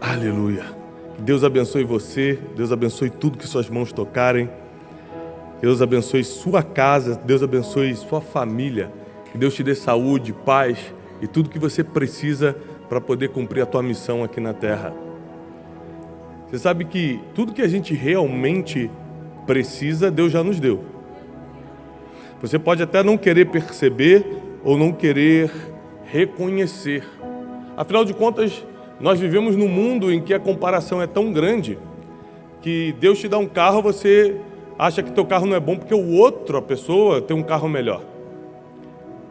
Aleluia. Que Deus abençoe você, Deus abençoe tudo que suas mãos tocarem. Deus abençoe sua casa, Deus abençoe sua família. Que Deus te dê saúde, paz e tudo que você precisa para poder cumprir a tua missão aqui na terra. Você sabe que tudo que a gente realmente precisa, Deus já nos deu. Você pode até não querer perceber ou não querer reconhecer. Afinal de contas, nós vivemos num mundo em que a comparação é tão grande que Deus te dá um carro, você acha que teu carro não é bom porque a pessoa tem um carro melhor.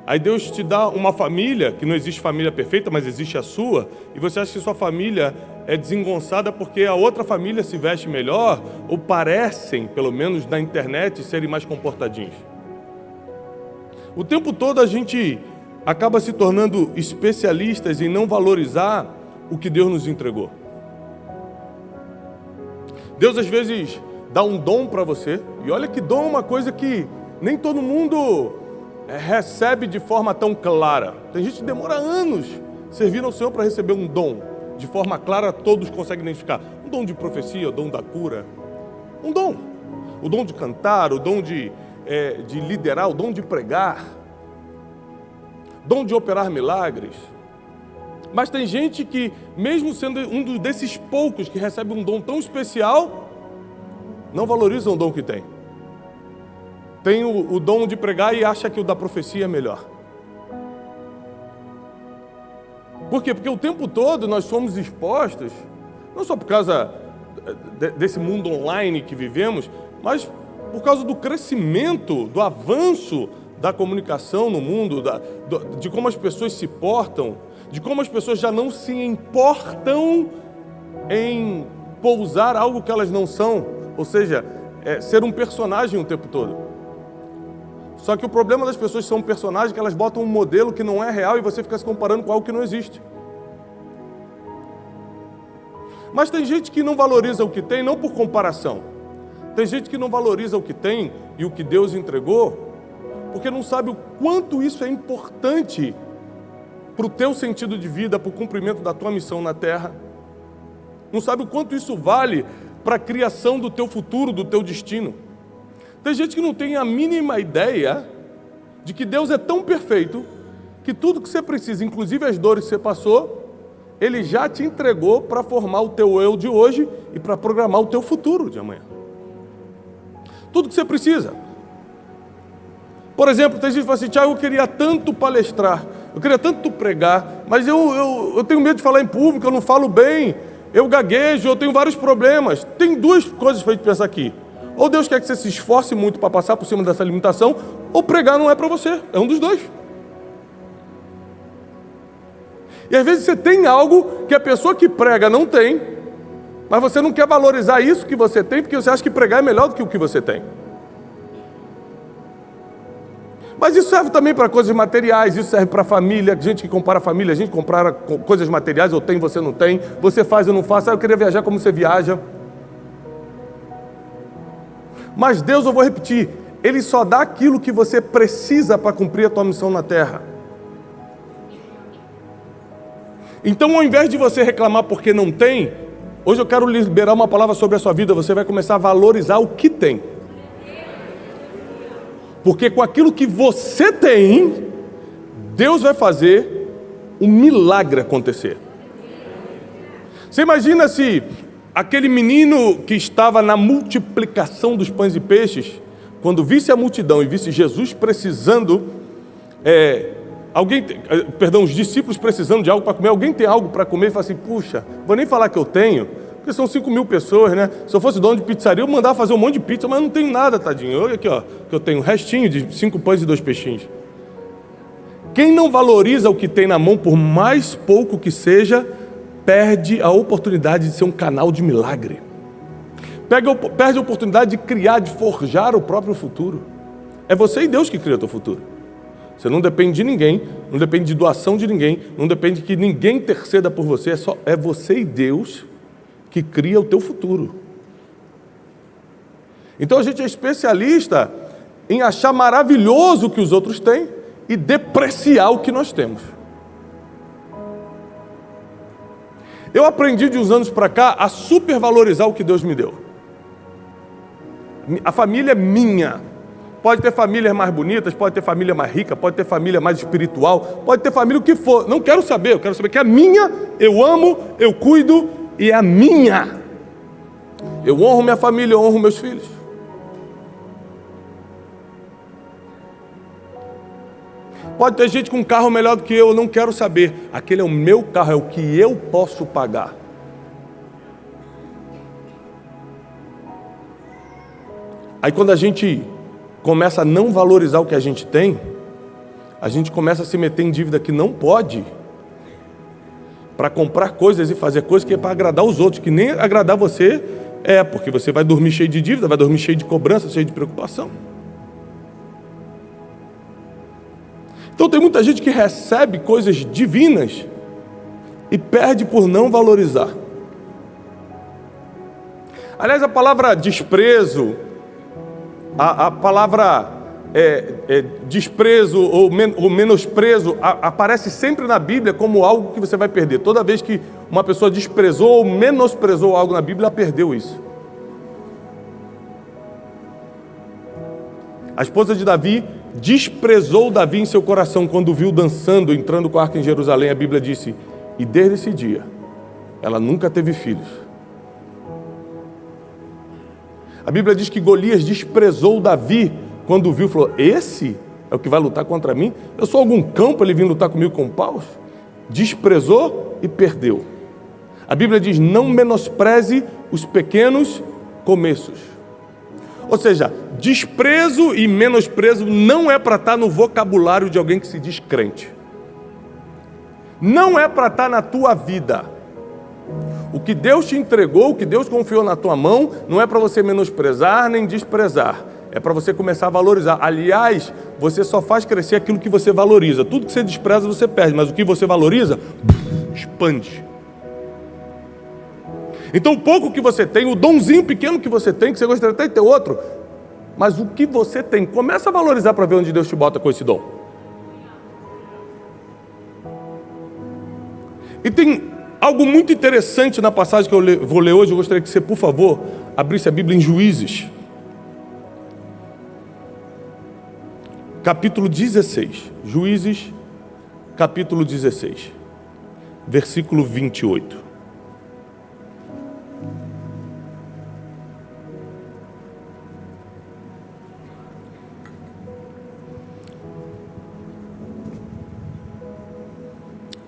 Aí Deus te dá uma família, que não existe família perfeita, mas existe a sua, e você acha que sua família é desengonçada porque a outra família se veste melhor, ou parecem, pelo menos na internet, serem mais comportadinhos. O tempo todo a gente acaba se tornando especialistas em não valorizar o que Deus nos entregou. Deus às vezes dá um dom para você, e olha que dom é uma coisa que nem todo mundo recebe de forma tão clara. Tem gente que demora anos servindo ao Senhor para receber um dom. De forma clara, todos conseguem identificar. Um dom de profecia, o dom da cura. Um dom. O dom de cantar, o dom de liderar, o dom de pregar. Dom de operar milagres. Mas tem gente que, mesmo sendo um desses poucos que recebe um dom tão especial, não valoriza o dom que tem. Tem o dom de pregar e acha que o da profecia é melhor. Por quê? Porque o tempo todo nós somos expostos, não só por causa desse mundo online que vivemos, mas por causa do crescimento, do avanço da comunicação no mundo, de como as pessoas se portam, de como as pessoas já não se importam em pousar algo que elas não são, ou seja, ser um personagem o tempo todo. Só que o problema das pessoas que são personagens é que elas botam um modelo que não é real e você fica se comparando com algo que não existe. Mas tem gente que não valoriza o que tem, não por comparação. Tem gente que não valoriza o que tem e o que Deus entregou, porque não sabe o quanto isso é importante para o teu sentido de vida, para o cumprimento da tua missão na terra. Não sabe o quanto isso vale para a criação do teu futuro, do teu destino. Tem gente que não tem a mínima ideia de que Deus é tão perfeito que tudo que você precisa, inclusive as dores que você passou, Ele já te entregou para formar o teu eu de hoje e para programar o teu futuro de amanhã. Tudo que você precisa. Por exemplo, tem gente que fala assim: Tiago, eu queria tanto palestrar, eu queria tanto pregar, mas eu tenho medo de falar em público, eu não falo bem, eu gaguejo, eu tenho vários problemas. Tem duas coisas para a gente pensar aqui. Ou Deus quer que você se esforce muito para passar por cima dessa limitação, ou pregar não é para você. É um dos dois. E às vezes você tem algo que a pessoa que prega não tem, mas você não quer valorizar isso que você tem, porque você acha que pregar é melhor do que o que você tem. Mas isso serve também para coisas materiais, isso serve para a família, gente que compara a família, a gente compara coisas materiais, eu tenho, você não tem, você faz, eu não faço, eu queria viajar como você viaja. Mas Deus, eu vou repetir, Ele só dá aquilo que você precisa para cumprir a tua missão na terra. Então, ao invés de você reclamar porque não tem, hoje eu quero liberar uma palavra sobre a sua vida, você vai começar a valorizar o que tem. Porque com aquilo que você tem, Deus vai fazer um milagre acontecer. Você imagina se aquele menino que estava na multiplicação dos pães e peixes, quando visse a multidão e visse Jesus precisando, os discípulos precisando de algo para comer, alguém tem algo para comer e fala assim: puxa, vou nem falar que eu tenho, porque são 5.000 pessoas, né? Se eu fosse dono de pizzaria, eu mandava fazer um monte de pizza, mas eu não tenho nada, tadinho. Olha aqui, ó, que eu tenho um restinho de 5 pães e 2 peixinhos. Quem não valoriza o que tem na mão, por mais pouco que seja, perde a oportunidade de ser um canal de milagre. Perde a oportunidade de criar, de forjar o próprio futuro. É você e Deus que cria o teu futuro. Você não depende de ninguém, não depende de doação de ninguém, não depende que ninguém interceda por você, é você e Deus que cria o teu futuro. Então a gente é especialista em achar maravilhoso o que os outros têm e depreciar o que nós temos. Eu aprendi de uns anos para cá a supervalorizar o que Deus me deu. A família é minha. Pode ter famílias mais bonitas, pode ter família mais rica, pode ter família mais espiritual, pode ter família o que for. Não quero saber, eu quero saber que é minha, eu amo, eu cuido e é a minha. Eu honro minha família, eu honro meus filhos. Pode ter gente com um carro melhor do que eu não quero saber. Aquele é o meu carro, é o que eu posso pagar. Aí quando a gente começa a não valorizar o que a gente tem, a gente começa a se meter em dívida que não pode, para comprar coisas e fazer coisas que é para agradar os outros, que nem agradar você porque você vai dormir cheio de dívida, vai dormir cheio de cobrança, cheio de preocupação. Então tem muita gente que recebe coisas divinas e perde por não valorizar. Aliás, a palavra desprezo, a palavra desprezo ou menosprezo aparece sempre na Bíblia como algo que você vai perder. Toda vez que uma pessoa desprezou ou menosprezou algo na Bíblia, ela perdeu isso. A esposa de Davi desprezou Davi em seu coração quando viu dançando, entrando com a arca em Jerusalém. A Bíblia disse, e desde esse dia, ela nunca teve filhos. A Bíblia diz que Golias desprezou Davi quando viu, falou, esse é o que vai lutar contra mim? Eu sou algum cão para ele vir lutar comigo com paus? Desprezou e perdeu. A Bíblia diz, não menospreze os pequenos começos. Ou seja, desprezo e menosprezo não é para estar no vocabulário de alguém que se diz crente. Não é para estar na tua vida. O que Deus te entregou, o que Deus confiou na tua mão, não é para você menosprezar nem desprezar. É para você começar a valorizar. Aliás, você só faz crescer aquilo que você valoriza. Tudo que você despreza, você perde. Mas o que você valoriza, expande. Então o pouco que você tem, o donzinho pequeno que você tem, que você gostaria até de ter outro, mas o que você tem, começa a valorizar para ver onde Deus te bota com esse dom. E tem algo muito interessante na passagem que eu vou ler hoje. Eu gostaria que você, por favor, abrisse a Bíblia em Juízes. Capítulo 16. Juízes, capítulo 16. Versículo 28.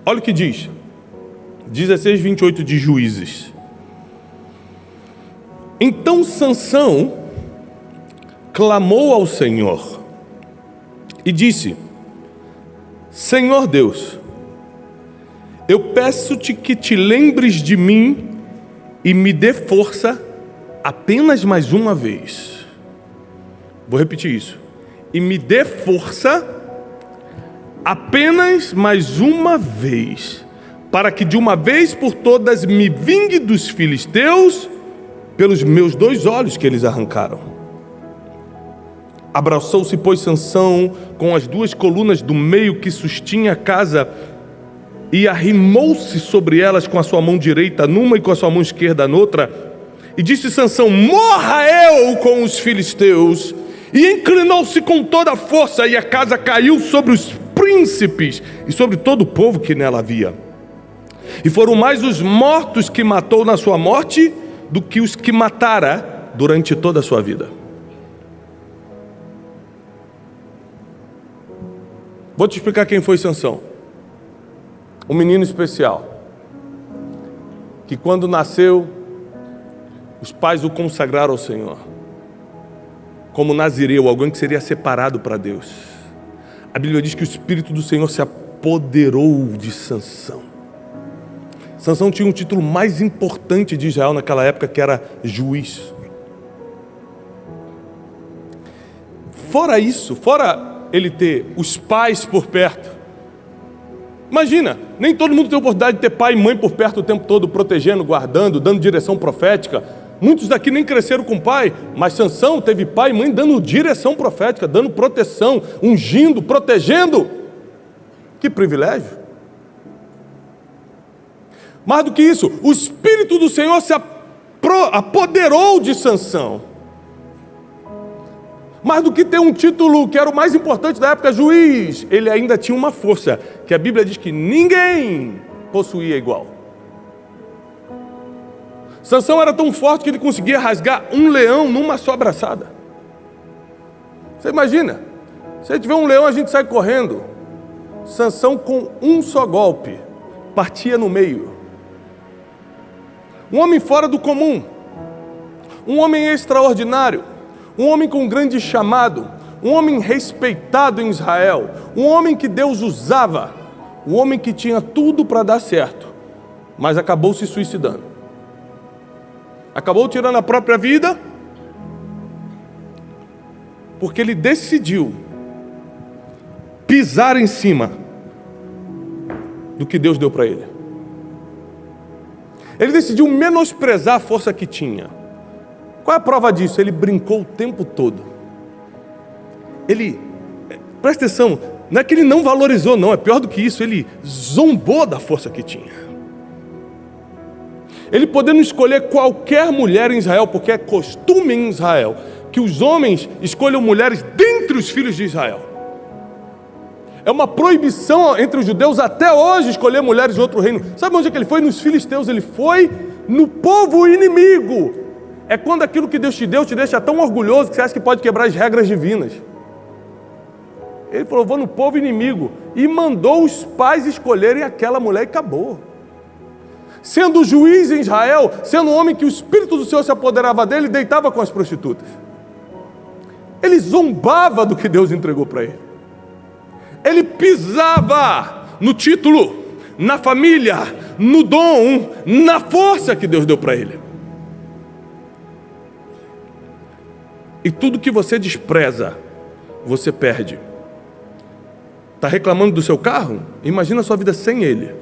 Olha o que diz. 16, 28 de Juízes. Então Sansão clamou ao Senhor e disse, Senhor Deus, eu peço-te que te lembres de mim e me dê força apenas mais uma vez. Vou repetir isso. E me dê força apenas mais uma vez, para que de uma vez por todas me vingue dos filisteus pelos meus 2 olhos que eles arrancaram. Abraçou-se, pois, Sansão com as 2 colunas do meio que sustinha a casa e arrimou-se sobre elas com a sua mão direita numa e com a sua mão esquerda noutra. E disse Sansão, morra eu com os filisteus. E inclinou-se com toda a força e a casa caiu sobre os príncipes e sobre todo o povo que nela havia. E foram mais os mortos que matou na sua morte do que os que matara durante toda a sua vida. Vou te explicar quem foi Sansão. Um menino especial, que quando nasceu, os pais o consagraram ao Senhor, como nazireu, alguém que seria separado para Deus. A Bíblia diz que o Espírito do Senhor se apoderou de Sansão. Sansão tinha um título mais importante de Israel naquela época, que era juiz. Fora isso, fora ele ter os pais por perto, imagina, nem todo mundo tem a oportunidade de ter pai e mãe por perto o tempo todo, protegendo, guardando, dando direção profética. Muitos daqui nem cresceram com pai, mas Sansão teve pai e mãe dando direção profética, dando proteção, ungindo, protegendo. Que privilégio! Mais do que isso, o Espírito do Senhor se apoderou de Sansão. Mais do que ter um título que era o mais importante da época, juiz, ele ainda tinha uma força, que a Bíblia diz que ninguém possuía igual. Sansão era tão forte que ele conseguia rasgar um leão numa só abraçada. Você imagina, se a gente vê um leão, a gente sai correndo. Sansão, com um só golpe, partia no meio. Um homem fora do comum, um homem extraordinário, um homem com grande chamado, um homem respeitado em Israel, um homem que Deus usava, um homem que tinha tudo para dar certo, mas acabou se suicidando. Acabou tirando a própria vida, porque ele decidiu pisar em cima do que Deus deu para ele. Ele decidiu menosprezar a força que tinha. Qual é a prova disso? Ele brincou o tempo todo. Presta atenção, não é que ele não valorizou, não, é pior do que isso, ele zombou da força que tinha. Ele podendo escolher qualquer mulher em Israel, porque é costume em Israel que os homens escolham mulheres dentre os filhos de Israel. É uma proibição entre os judeus até hoje escolher mulheres de outro reino. Sabe onde é que ele foi? Nos filisteus. Ele foi no povo inimigo. É quando aquilo que Deus te deu te deixa tão orgulhoso que você acha que pode quebrar as regras divinas. Ele falou, vou no povo inimigo. E mandou os pais escolherem aquela mulher e acabou. Sendo juiz em Israel, sendo um homem que o Espírito do Senhor se apoderava dele, deitava com as prostitutas. Ele zombava do que Deus entregou para ele. Ele pisava no título, na família, no dom, na força que Deus deu para ele. E tudo que você despreza, você perde. Está reclamando do seu carro? Imagina a sua vida sem ele.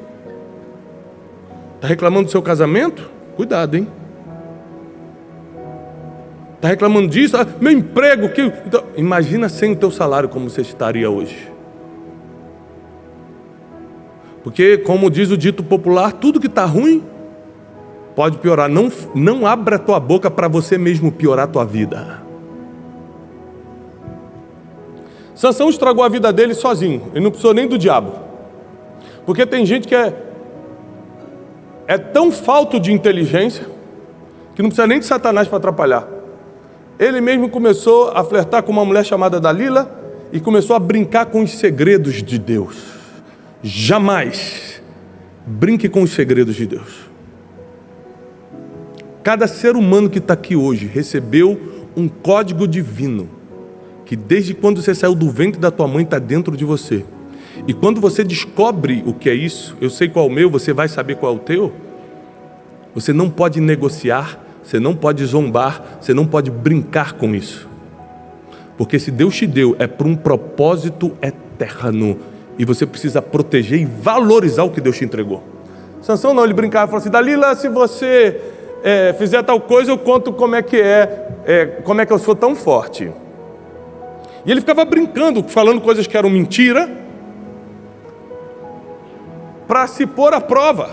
Está reclamando do seu casamento? Cuidado, hein? Está reclamando disso? Meu emprego, Então, imagina sem o teu salário como você estaria hoje. Porque, como diz o dito popular, tudo que está ruim pode piorar. Não abra a tua boca para você mesmo piorar a tua vida. Sansão estragou a vida dele sozinho. Ele não precisou nem do diabo. Porque tem gente que é tão falto de inteligência que não precisa nem de Satanás para atrapalhar. Ele mesmo começou a flertar com uma mulher chamada Dalila e começou a brincar com os segredos de Deus. Jamais brinque com os segredos de Deus. Cada ser humano que está aqui hoje recebeu um código divino, que desde quando você saiu do ventre da tua mãe está dentro de você. E quando você descobre o que é isso, eu sei qual é o meu, você vai saber qual é o teu. Você não pode negociar, você não pode zombar, você não pode brincar com isso. Porque se Deus te deu, é para um propósito eterno. E você precisa proteger e valorizar o que Deus te entregou. Sansão não, ele brincava e falou assim, Dalila, se você fizer tal coisa, eu conto como é que eu sou tão forte. E ele ficava brincando, falando coisas que eram mentira, para se pôr à prova.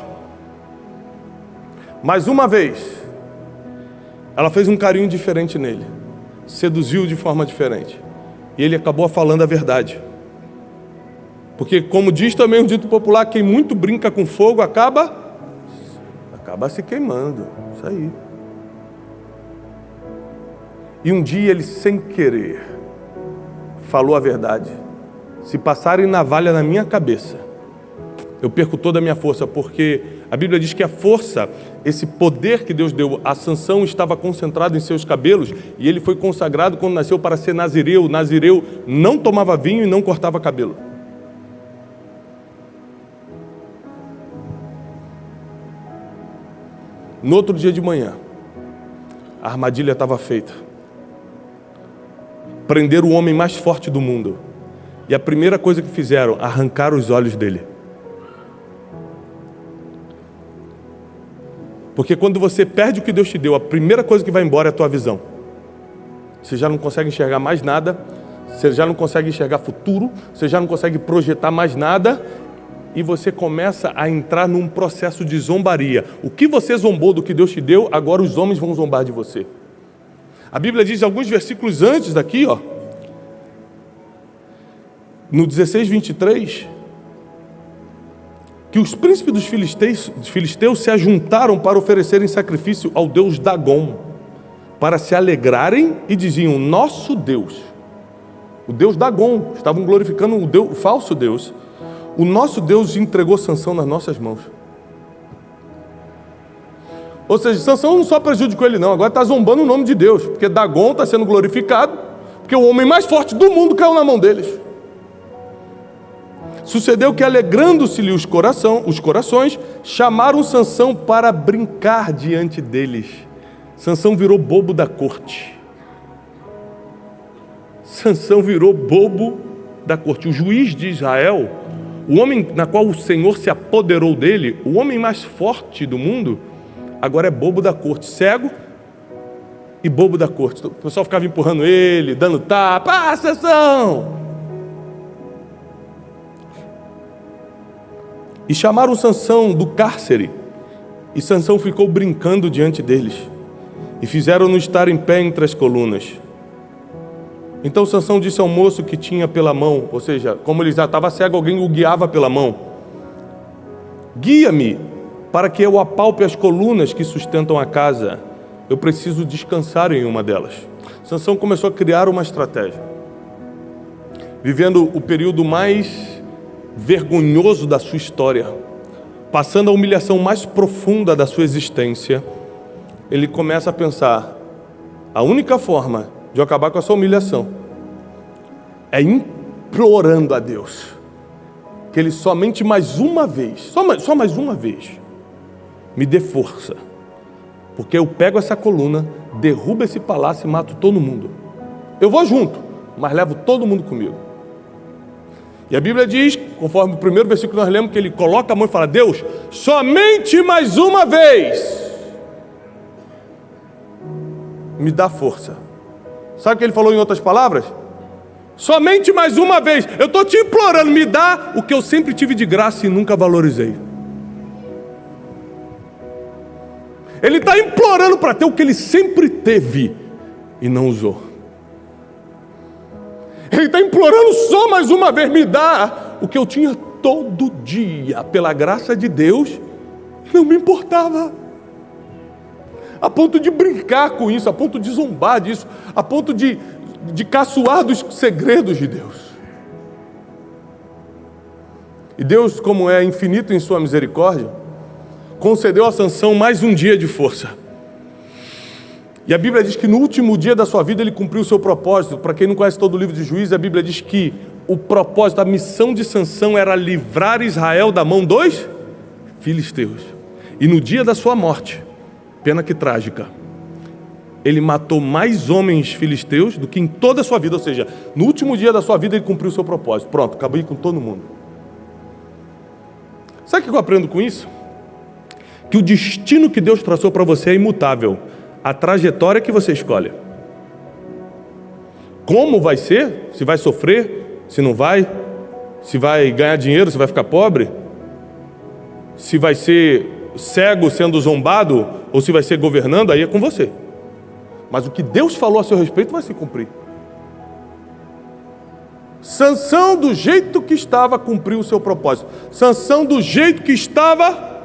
Mas uma vez, ela fez um carinho diferente nele, seduziu de forma diferente, e ele acabou falando a verdade. Porque, como diz também o dito popular, quem muito brinca com fogo acaba se queimando. Isso aí. E um dia ele, sem querer, falou a verdade. Se passarem navalha na minha cabeça, eu perco toda a minha força, porque a Bíblia diz que a força, esse poder que Deus deu a Sansão estava concentrado em seus cabelos, e ele foi consagrado quando nasceu para ser nazireu. O nazireu não tomava vinho e não cortava cabelo. No outro dia de manhã, a armadilha estava feita. Prenderam o homem mais forte do mundo. E a primeira coisa que fizeram, arrancaram os olhos dele. Porque quando você perde o que Deus te deu, a primeira coisa que vai embora é a tua visão. Você já não consegue enxergar mais nada, você já não consegue enxergar futuro, você já não consegue projetar mais nada, e você começa a entrar num processo de zombaria. O que você zombou do que Deus te deu, agora os homens vão zombar de você. A Bíblia diz alguns versículos antes daqui, ó, no 16:23, que os príncipes dos filisteus se ajuntaram para oferecerem sacrifício ao deus Dagom, para se alegrarem e diziam: nosso Deus, o Deus Dagom, estavam glorificando o falso Deus, o nosso Deus entregou Sansão nas nossas mãos. Ou seja, Sansão não só prejudicou ele não, agora está zombando o nome de Deus, porque Dagom está sendo glorificado, porque o homem mais forte do mundo caiu na mão deles. Sucedeu que, alegrando-se-lhe os corações, chamaram Sansão para brincar diante deles. Sansão virou bobo da corte. Sansão virou bobo da corte. O juiz de Israel, o homem na qual o Senhor se apoderou dele, o homem mais forte do mundo, agora é bobo da corte, cego e bobo da corte. O pessoal ficava empurrando ele, dando tapa. Sansão! E chamaram Sansão do cárcere, e Sansão ficou brincando diante deles, e fizeram-no estar em pé entre as colunas. Então Sansão disse ao moço que tinha pela mão, ou seja, como ele já estava cego, alguém o guiava pela mão: guia-me, para que eu apalpe as colunas que sustentam a casa. Eu preciso descansar em uma delas. Sansão começou a criar uma estratégia. Vivendo o período mais vergonhoso da sua história, passando a humilhação mais profunda da sua existência, ele começa a pensar: a única forma de eu acabar com essa humilhação é implorando a Deus que Ele somente mais uma vez, só mais uma vez, me dê força, porque eu pego essa coluna, derrubo esse palácio e mato todo mundo. Eu vou junto, mas levo todo mundo comigo. E a Bíblia diz, conforme o primeiro versículo que nós lemos, que ele coloca a mão e fala: Deus, somente mais uma vez me dá força. Sabe o que ele falou em outras palavras? Somente mais uma vez, eu estou te implorando, me dá o que eu sempre tive de graça e nunca valorizei. Ele está implorando para ter o que ele sempre teve e não usou. Ele está implorando só mais uma vez: me dá o que eu tinha todo dia, pela graça de Deus, não me importava. A ponto de brincar com isso, a ponto de zombar disso, a ponto de caçoar dos segredos de Deus. E Deus, como é infinito em sua misericórdia, concedeu a Sansão mais um dia de força. E a Bíblia diz que no último dia da sua vida ele cumpriu o seu propósito. Para quem não conhece todo o livro de Juízes, a Bíblia diz que o propósito, a missão de Sansão era livrar Israel da mão dos filisteus. E no dia da sua morte, pena que trágica, ele matou mais homens filisteus do que em toda a sua vida. Ou seja, no último dia da sua vida ele cumpriu o seu propósito. Pronto, acabei com todo mundo. Sabe o que eu aprendo com isso? Que o destino que Deus traçou para você é imutável. A trajetória que você escolhe. Como vai ser? Se vai sofrer? Se não vai? Se vai ganhar dinheiro? Se vai ficar pobre? Se vai ser cego sendo zombado? Ou se vai ser governando? Aí é com você. Mas o que Deus falou a seu respeito vai se cumprir. Sansão, do jeito que estava, cumpriu o seu propósito. Sansão, do jeito que estava,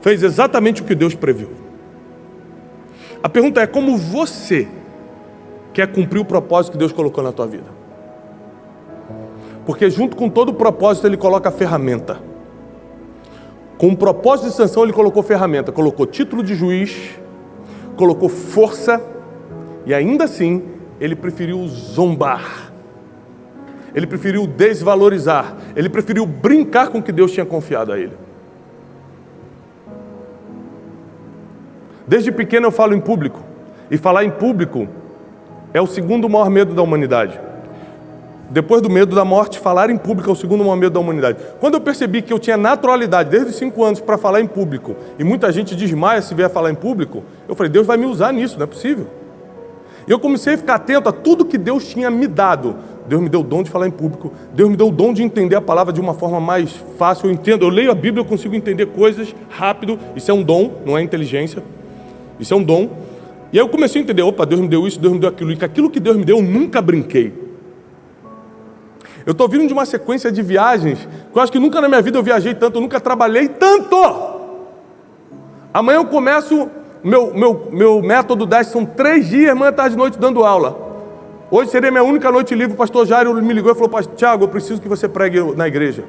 fez exatamente o que Deus previu. A pergunta é: como você quer cumprir o propósito que Deus colocou na tua vida? Porque junto com todo o propósito ele coloca a ferramenta. Com o propósito de Sansão ele colocou ferramenta, colocou título de juiz, colocou força, e ainda assim ele preferiu zombar. Ele preferiu desvalorizar, ele preferiu brincar com o que Deus tinha confiado a ele. Desde pequeno eu falo em público, e falar em público é o segundo maior medo da humanidade. Depois do medo da morte, falar em público é o segundo maior medo da humanidade. Quando eu percebi que eu tinha naturalidade desde os 5 anos para falar em público, e muita gente desmaia se vier falar em público, eu falei: Deus vai me usar nisso, não é possível. E eu comecei a ficar atento a tudo que Deus tinha me dado, Deus me deu o dom de falar em público. Deus me deu o dom de entender a palavra de uma forma mais fácil. Eu entendo, eu leio a Bíblia, eu consigo entender coisas rápido. Isso é um dom, não é inteligência. Isso é um dom. E aí eu comecei a entender, opa, Deus me deu isso, Deus me deu aquilo. E que aquilo que Deus me deu, eu nunca brinquei. Eu estou vindo de uma sequência de viagens, que eu acho que nunca na minha vida eu viajei tanto, eu nunca trabalhei tanto. Amanhã eu começo, meu método 10 são 3 dias, manhã, tarde e noite, dando aula. Hoje seria minha única noite livre. O pastor Jairo me ligou e falou: pastor Tiago, eu preciso que você pregue na igreja.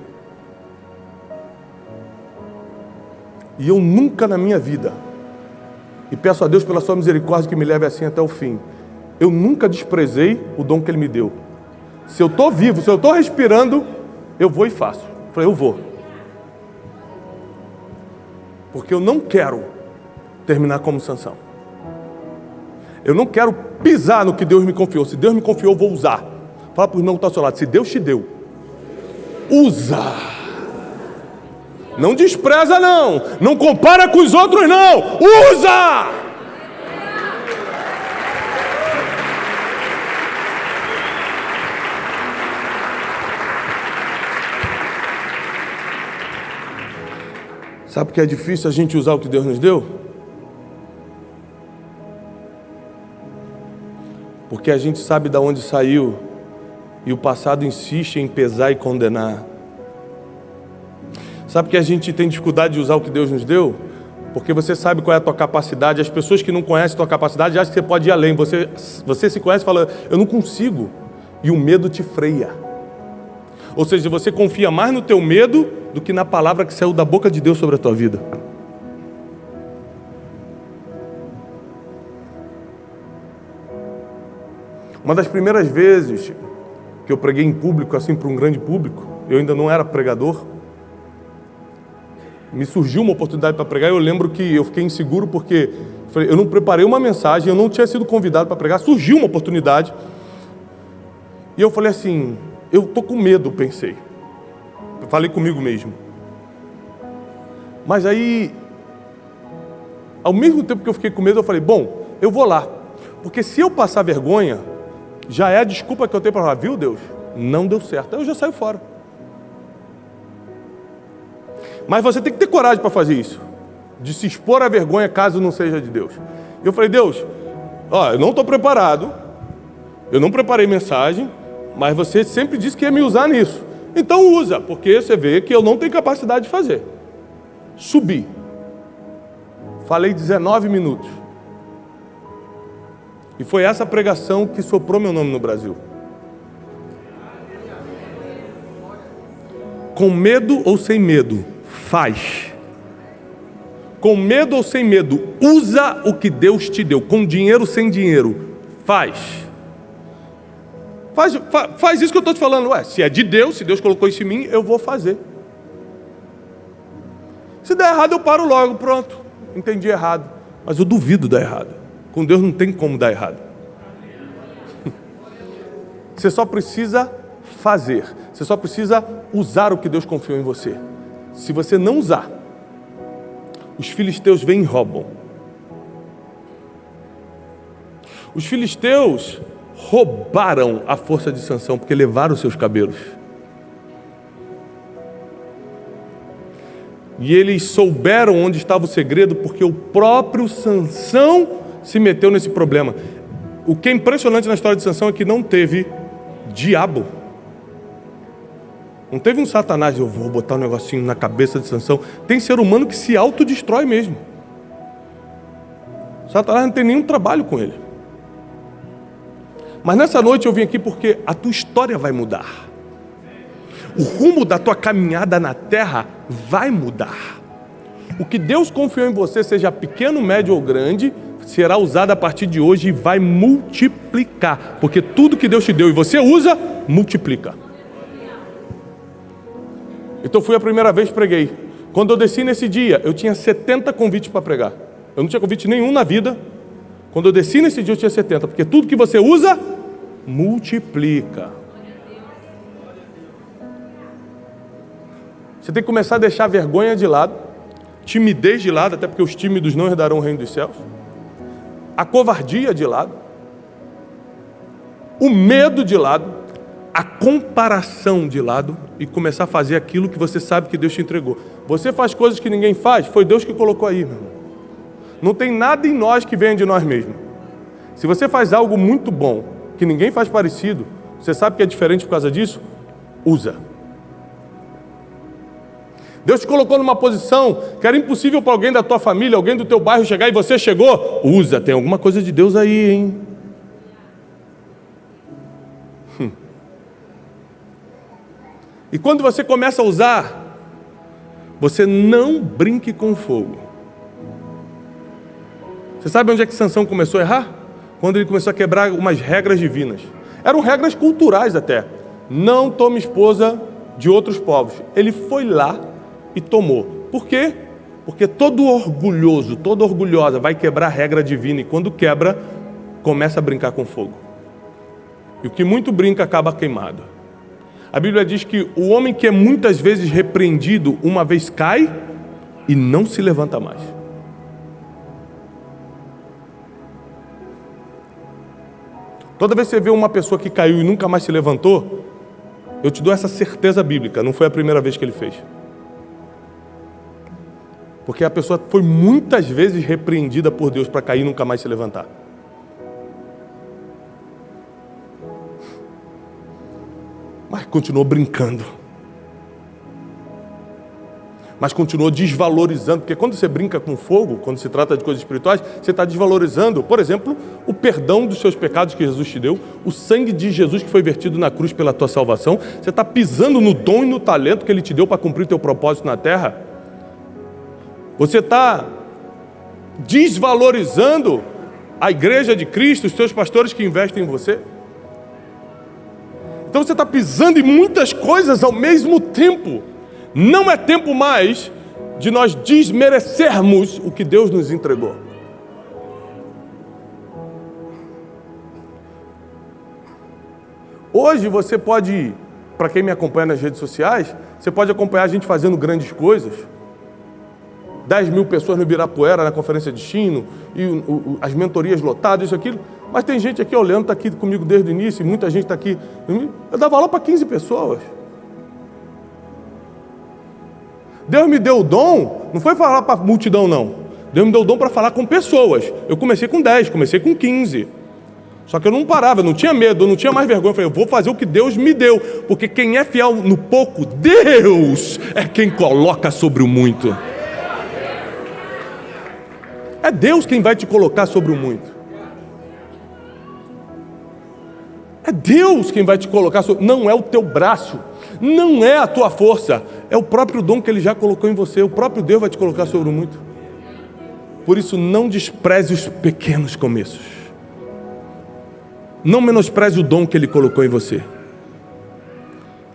E eu nunca na minha vida, e peço a Deus pela sua misericórdia que me leve assim até o fim, eu nunca desprezei o dom que Ele me deu. Se eu estou vivo, se eu estou respirando, eu vou e faço. Eu falei, eu vou. Porque eu não quero terminar como Sansão. Eu não quero pisar no que Deus me confiou. Se Deus me confiou, eu vou usar. Fala para o irmão que está ao seu lado, se Deus te deu, usa. Não despreza não. Não compara com os outros não. Usa! Sabe que é difícil a gente usar o que Deus nos deu? Porque a gente sabe de onde saiu e o passado insiste em pesar e condenar. Sabe que a gente tem dificuldade de usar o que Deus nos deu? Porque você sabe qual é a tua capacidade. As pessoas que não conhecem a tua capacidade acham que você pode ir além. Você se conhece e fala, eu não consigo. E o medo te freia. Ou seja, você confia mais no teu medo do que na palavra que saiu da boca de Deus sobre a tua vida. Uma das primeiras vezes que eu preguei em público, assim, para um grande público, eu ainda não era pregador, me surgiu uma oportunidade para pregar. Eu lembro que eu fiquei inseguro porque eu não preparei uma mensagem, eu não tinha sido convidado para pregar, surgiu uma oportunidade. E eu falei assim, eu estou com medo, pensei. Eu falei comigo mesmo. Mas aí, ao mesmo tempo que eu fiquei com medo, eu falei, bom, eu vou lá. Porque se eu passar vergonha, já é a desculpa que eu tenho para falar, viu Deus? Não deu certo. Aí eu já saio fora. Mas você tem que ter coragem para fazer isso. De se expor à vergonha caso não seja de Deus. Eu falei, Deus, eu não estou preparado. Eu não preparei mensagem. Mas você sempre disse que ia me usar nisso. Então usa, porque você vê que eu não tenho capacidade de fazer. Subi. Falei 19 minutos. E foi essa pregação que soprou meu nome no Brasil. Com medo ou sem medo, faz. Com medo ou sem medo, usa o que Deus te deu. Com dinheiro ou sem dinheiro, faz. Faz isso que eu estou te falando. Se é de Deus, se Deus colocou isso em mim, eu vou fazer. Se der errado, eu paro logo. Pronto, entendi errado. Mas eu duvido dar errado. Com Deus não tem como dar errado. Você só precisa fazer. Você só precisa usar o que Deus confiou em você. Se você não usar, os filisteus vêm e roubam. Os filisteus roubaram a força de Sansão, porque levaram os seus cabelos. E eles souberam onde estava o segredo, porque o próprio Sansão se meteu nesse problema. O que é impressionante na história de Sansão é que não teve diabo. Não teve um satanás, eu vou botar um negocinho na cabeça de Sansão. Tem ser humano que se autodestrói mesmo. Satanás não tem nenhum trabalho com ele. Mas nessa noite eu vim aqui porque a tua história vai mudar. O rumo da tua caminhada na terra vai mudar. O que Deus confiou em você, seja pequeno, médio ou grande, será usado a partir de hoje e vai multiplicar. Porque tudo que Deus te deu e você usa, multiplica. Então fui a primeira vez que preguei. Quando eu desci nesse dia, eu tinha 70 convites para pregar. Eu não tinha convite nenhum na vida. Quando eu desci nesse dia, eu tinha 70. Porque tudo que você usa, multiplica. Você tem que começar a deixar a vergonha de lado, timidez de lado, até porque os tímidos não herdarão o reino dos céus, a covardia de lado, o medo de lado, a comparação de lado e começar a fazer aquilo que você sabe que Deus te entregou. Você faz coisas que ninguém faz, foi Deus que colocou aí, meu irmão. Não tem nada em nós que venha de nós mesmos. Se você faz algo muito bom, que ninguém faz parecido, você sabe que é diferente por causa disso? Usa. Deus te colocou numa posição que era impossível para alguém da tua família, alguém do teu bairro chegar e você chegou. Usa, tem alguma coisa de Deus aí, hein? E quando você começa a usar, você não brinque com fogo. Você sabe onde é que Sansão começou a errar? Quando ele começou a quebrar umas regras divinas. Eram regras culturais até. Não tome esposa de outros povos. Ele foi lá e tomou. Por quê? Porque todo orgulhoso, toda orgulhosa vai quebrar a regra divina. E quando quebra, começa a brincar com fogo. E o que muito brinca acaba queimado. A Bíblia diz que o homem que é muitas vezes repreendido, uma vez cai e não se levanta mais. Toda vez que você vê uma pessoa que caiu e nunca mais se levantou, eu te dou essa certeza bíblica, não foi a primeira vez que ele fez. Porque a pessoa foi muitas vezes repreendida por Deus para cair e nunca mais se levantar. Mas continuou brincando. Mas continuou desvalorizando, porque quando você brinca com fogo, quando se trata de coisas espirituais, você está desvalorizando, por exemplo, o perdão dos seus pecados que Jesus te deu, o sangue de Jesus que foi vertido na cruz pela tua salvação, você está pisando no dom e no talento que Ele te deu para cumprir o teu propósito na terra. Você está desvalorizando a igreja de Cristo, os teus pastores que investem em você. Então você está pisando em muitas coisas ao mesmo tempo. Não é tempo mais de nós desmerecermos o que Deus nos entregou. Hoje você pode, para quem me acompanha nas redes sociais, você pode acompanhar a gente fazendo grandes coisas. 10 mil pessoas no Ibirapuera, na conferência de Chino, e as mentorias lotadas, isso, aquilo. Mas tem gente aqui, olhando, está aqui comigo desde o início, e muita gente está aqui. Eu dava aula para 15 pessoas. Deus me deu o dom, não foi falar para a multidão, não. Deus me deu o dom para falar com pessoas. Eu comecei com 10, comecei com 15. Só que eu não parava, eu não tinha medo, eu não tinha mais vergonha. Eu falei, eu vou fazer o que Deus me deu. Porque quem é fiel no pouco, Deus é quem coloca sobre o muito. É Deus quem vai te colocar sobre o muito. É Deus quem vai te colocar sobre... Não é o teu braço, não é a tua força, é o próprio dom que Ele já colocou em você. O próprio Deus vai te colocar sobre o muito. Por isso, não despreze os pequenos começos. Não menospreze o dom que Ele colocou em você.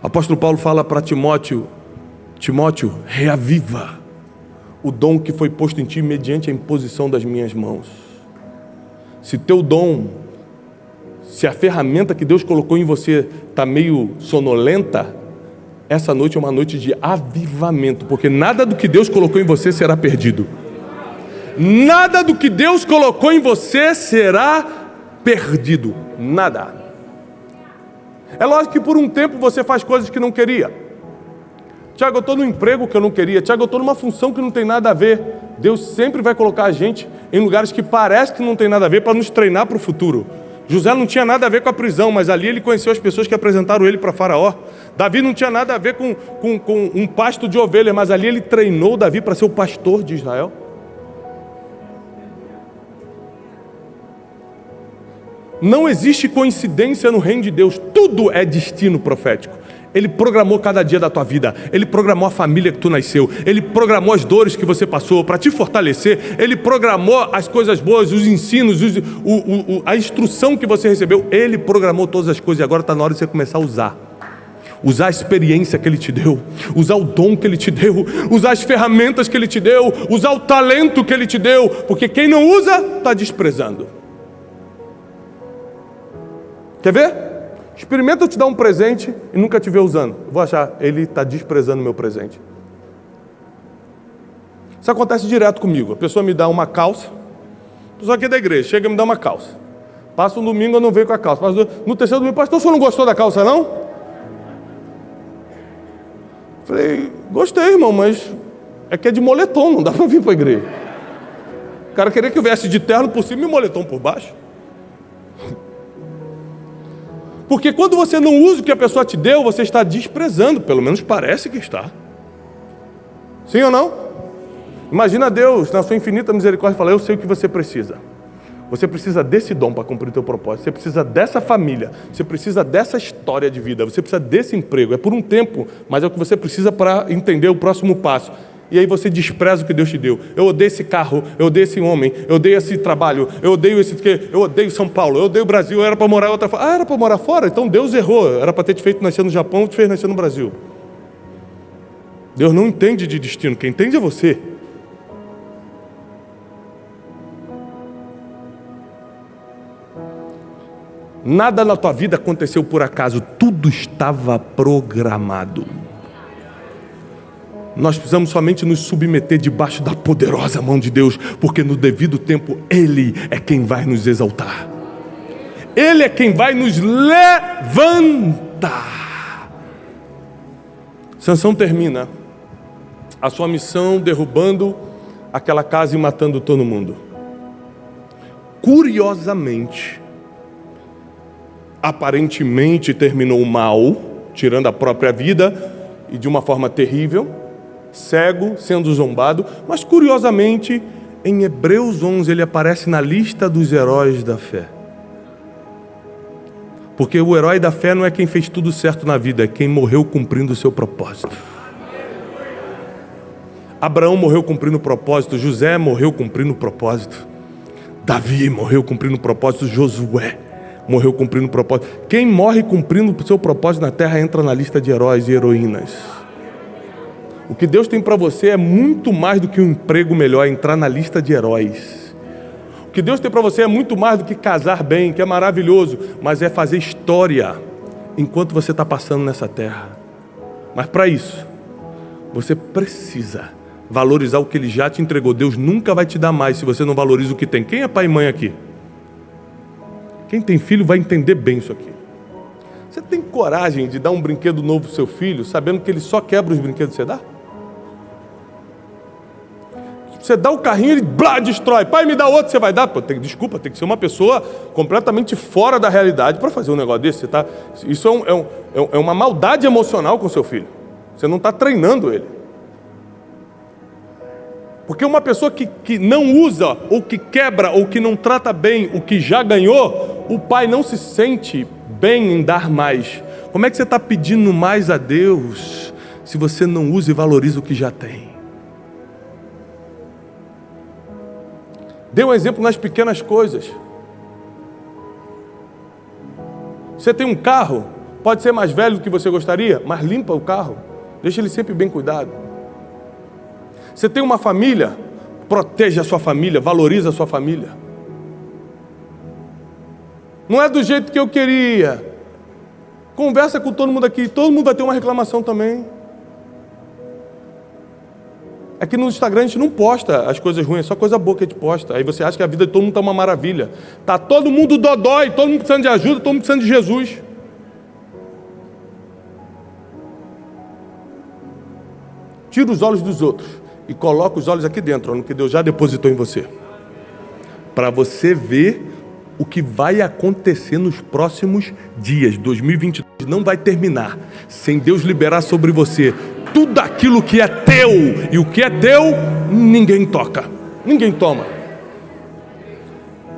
O apóstolo Paulo fala para Timóteo: Timóteo, reaviva o dom que foi posto em ti mediante a imposição das minhas mãos. Se teu dom, se a ferramenta que Deus colocou em você está meio sonolenta, essa noite é uma noite de avivamento, porque nada do que Deus colocou em você será perdido. Nada do que Deus colocou em você será perdido. Nada. É lógico que por um tempo você faz coisas que não queria. Tiago, eu estou no emprego que eu não queria. Tiago, eu estou numa função que não tem nada a ver. Deus sempre vai colocar a gente em lugares que parece que não tem nada a ver para nos treinar para o futuro. José não tinha nada a ver com a prisão, mas ali ele conheceu as pessoas que apresentaram ele para Faraó. Davi não tinha nada a ver com um pasto de ovelhas, mas ali ele treinou Davi para ser o pastor de Israel. Não existe coincidência no reino de Deus. Tudo é destino profético. Ele programou cada dia da tua vida. Ele programou a família que tu nasceu. Ele programou as dores que você passou para te fortalecer. Ele programou as coisas boas, os ensinos, a instrução que você recebeu. Ele programou todas as coisas e agora está na hora de você começar a usar. Usar a experiência que Ele te deu. Usar o dom que Ele te deu. Usar as ferramentas que Ele te deu. Usar o talento que Ele te deu. Porque quem não usa, está desprezando. Quer ver? Experimenta eu te dar um presente e nunca te ver usando. Eu vou achar, ele está desprezando o meu presente. Isso acontece direto comigo. A pessoa me dá uma calça. A pessoa aqui é da igreja, chega e me dá uma calça. Passa um domingo, eu não venho com a calça. No terceiro domingo, pastor, o senhor não gostou da calça, não? Falei, gostei, irmão, mas é que é de moletom, não dá para vir para a igreja. O cara queria que eu viesse de terno por cima e moletom por baixo. Porque quando você não usa o que a pessoa te deu, você está desprezando, pelo menos parece que está. Sim ou não? Imagina Deus, na sua infinita misericórdia, falar, eu sei o que você precisa. Você precisa desse dom para cumprir o teu propósito. Você precisa dessa família. Você precisa dessa história de vida. Você precisa desse emprego. É por um tempo, mas é o que você precisa para entender o próximo passo. E aí você despreza o que Deus te deu. Eu odeio esse carro, eu odeio esse homem, eu odeio esse trabalho, eu odeio eu odeio São Paulo, eu odeio o Brasil, eu era para morar em outra... Ah, era para morar fora? Então Deus errou. Era para ter te feito nascer no Japão, te fez nascer no Brasil. Deus não entende de destino, quem entende é você. Nada na tua vida aconteceu por acaso, tudo estava programado. Nós precisamos somente nos submeter debaixo da poderosa mão de Deus, porque no devido tempo Ele é quem vai nos exaltar. Ele é quem vai nos levantar. Sansão termina a sua missão derrubando aquela casa e matando todo mundo. Curiosamente, aparentemente terminou mal, tirando a própria vida e de uma forma terrível, cego, sendo zombado, mas curiosamente, em Hebreus 11 ele aparece na lista dos heróis da fé. Porque o herói da fé não é quem fez tudo certo na vida, é quem morreu cumprindo o seu propósito. Abraão morreu cumprindo o propósito, José morreu cumprindo o propósito, Davi morreu cumprindo o propósito, Josué morreu cumprindo o propósito. Quem morre cumprindo o seu propósito na terra entra na lista de heróis e heroínas. O que Deus tem para você é muito mais do que um emprego melhor, é entrar na lista de heróis. O que Deus tem para você é muito mais do que casar bem, que é maravilhoso, mas é fazer história enquanto você está passando nessa terra. Mas para isso, você precisa valorizar o que Ele já te entregou. Deus nunca vai te dar mais se você não valoriza o que tem. Quem é pai e mãe aqui? Quem tem filho vai entender bem isso aqui. Você tem coragem de dar um brinquedo novo pro seu filho, sabendo que ele só quebra os brinquedos que você dá? Você dá o carrinho, ele destrói. Pai, me dá outro, você vai dar? Pô, desculpa, tem que ser uma pessoa completamente fora da realidade para fazer um negócio desse. Isso é uma maldade emocional com seu filho. Você não está treinando ele. Porque uma pessoa que não usa, ou que quebra, ou que não trata bem o que já ganhou, o pai não se sente bem em dar mais. Como é que você está pedindo mais a Deus se você não usa e valoriza o que já tem? Dê um exemplo nas pequenas coisas. Você tem um carro, pode ser mais velho do que você gostaria, mas limpa o carro, deixa ele sempre bem cuidado. Você tem uma família, protege a sua família, valoriza a sua família. Não é do jeito que eu queria. Conversa com todo mundo aqui, todo mundo vai ter uma reclamação também. É que no Instagram a gente não posta as coisas ruins, é só coisa boa que a gente posta. Aí você acha que a vida de todo mundo está uma maravilha. Está todo mundo dodói, todo mundo precisando de ajuda, todo mundo precisando de Jesus. Tira os olhos dos outros e coloca os olhos aqui dentro, no que Deus já depositou em você. Para você ver o que vai acontecer nos próximos dias. 2022 não vai terminar sem Deus liberar sobre você tudo aquilo que é teu. E o que é teu, ninguém toca, ninguém toma.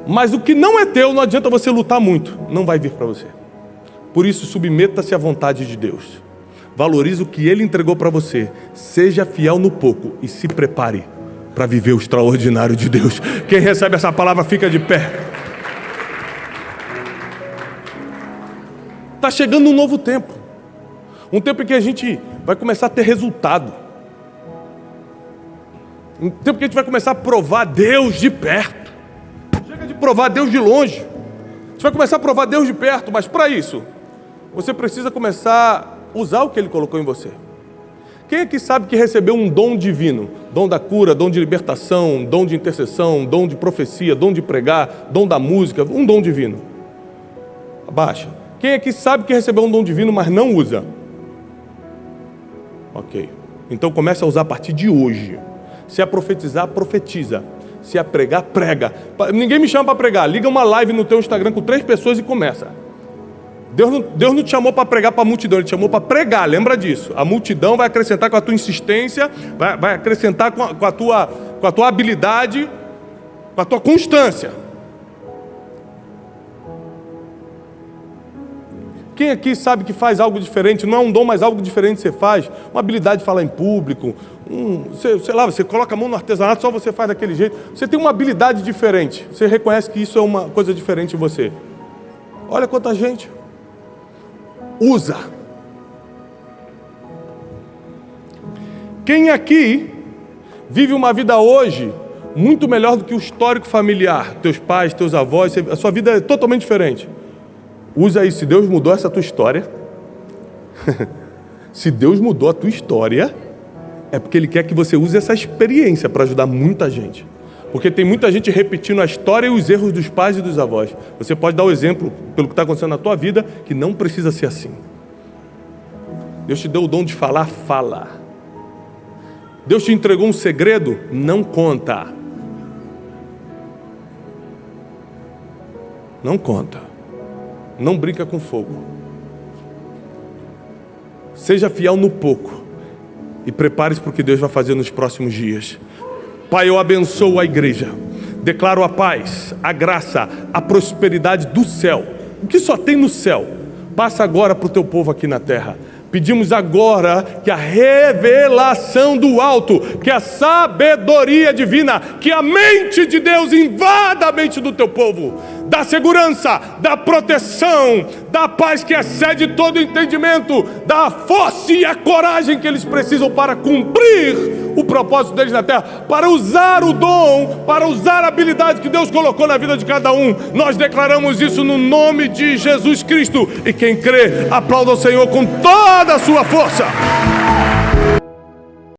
Mas o que não é teu, não adianta você lutar muito, não vai vir para você. Por isso, submeta-se à vontade de Deus. Valorize o que Ele entregou para você. Seja fiel no pouco e se prepare para viver o extraordinário de Deus. Quem recebe essa palavra fica de pé. Está chegando um novo tempo. Um tempo em que a gente vai começar a ter resultado. Um tempo que a gente vai começar a provar Deus de perto. Chega de provar Deus de longe. A gente vai começar a provar Deus de perto, mas para isso, você precisa começar a usar o que Ele colocou em você. Quem aqui sabe que recebeu um dom divino? Dom da cura, dom de libertação, dom de intercessão, dom de profecia, dom de pregar, dom da música, um dom divino. Abaixa. Quem aqui sabe que recebeu um dom divino, mas não usa? Ok. Então comece a usar a partir de hoje. Se é profetizar, profetiza. Se é pregar, prega. Ninguém me chama para pregar. Liga uma live no teu Instagram com 3 pessoas e começa. Deus não te chamou para pregar para a multidão, Ele te chamou para pregar, lembra disso. A multidão vai acrescentar com a tua insistência, vai acrescentar com a tua habilidade, com a tua constância. Quem aqui sabe que faz algo diferente? Não é um dom, mas algo diferente você faz. Uma habilidade de falar em público. Sei lá, você coloca a mão no artesanato, só você faz daquele jeito. Você tem uma habilidade diferente. Você reconhece que isso é uma coisa diferente em você. Olha quanta gente. Usa. Quem aqui vive uma vida hoje muito melhor do que o histórico familiar? Teus pais, teus avós, a sua vida é totalmente diferente. Usa isso. Se Deus mudou essa tua história, se Deus mudou a tua história, é porque Ele quer que você use essa experiência para ajudar muita gente. Porque tem muita gente repetindo a história e os erros dos pais e dos avós. Você pode dar o exemplo, pelo que está acontecendo na tua vida, que não precisa ser assim. Deus te deu o dom de falar, fala. Deus te entregou um segredo, não conta. Não conta. Não brinca com fogo. Seja fiel no pouco e prepare-se para o que Deus vai fazer nos próximos dias. Pai, eu abençoo a igreja. Declaro a paz, a graça, a prosperidade do céu. O que só tem no céu, passa agora para o teu povo aqui na terra. Pedimos agora que a revelação do alto, que a sabedoria divina, que a mente de Deus invada a mente do teu povo. Da segurança, da proteção, da paz que excede todo entendimento, da força e a coragem que eles precisam para cumprir o propósito deles na terra, para usar o dom, para usar a habilidade que Deus colocou na vida de cada um. Nós declaramos isso no nome de Jesus Cristo. E quem crê, aplauda o Senhor com toda a sua força.